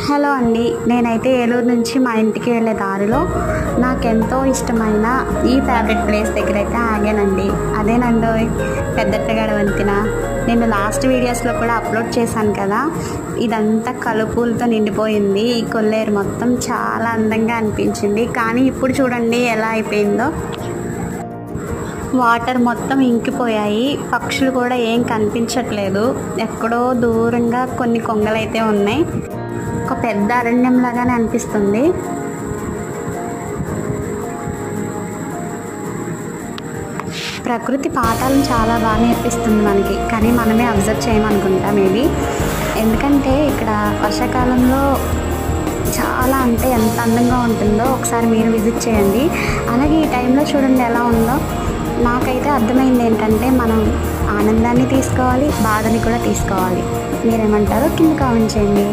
Hello అండి, నేనైతే ఏలూరు నుంచి మా ఇంటికి వెళ్ళే దారిలో నాకెంతో ఇష్టమైన ఈ ఫేవరెట్ ప్లేస్ దగ్గర అయితే ఆగానండి. అదేనండి పెద్దట్టగడ వంతెన. నేను లాస్ట్ వీడియోస్లో కూడా అప్లోడ్ చేశాను కదా. ఇదంతా కలుపులతో నిండిపోయింది. ఈ కొల్లేరు మొత్తం చాలా అందంగా అనిపించింది. కానీ ఇప్పుడు చూడండి ఎలా అయిపోయిందో. వాటర్ మొత్తం ఇంకిపోయాయి. పక్షులు కూడా ఏం కనిపించట్లేదు. ఎక్కడో దూరంగా కొన్ని కొంగలైతే ఉన్నాయి. ఒక పెద్ద అరణ్యం లాగానే అనిపిస్తుంది. ప్రకృతి పాఠాలను చాలా బాగా నేర్పిస్తుంది మనకి, కానీ మనమే అబ్జర్వ్ చేయమనుకుంటా మేబీ. ఎందుకంటే ఇక్కడ వర్షాకాలంలో చాలా అంటే ఎంత అందంగా ఉంటుందో ఒకసారి మీరు విజిట్ చేయండి. అలాగే ఈ టైంలో చూడండి ఎలా ఉందో. నాకైతే అర్థమైంది ఏంటంటే మనం ఆనందాన్ని తీసుకోవాలి, బాధని కూడా తీసుకోవాలి. మీరేమంటారో కింద కామెంట్ చేయండి.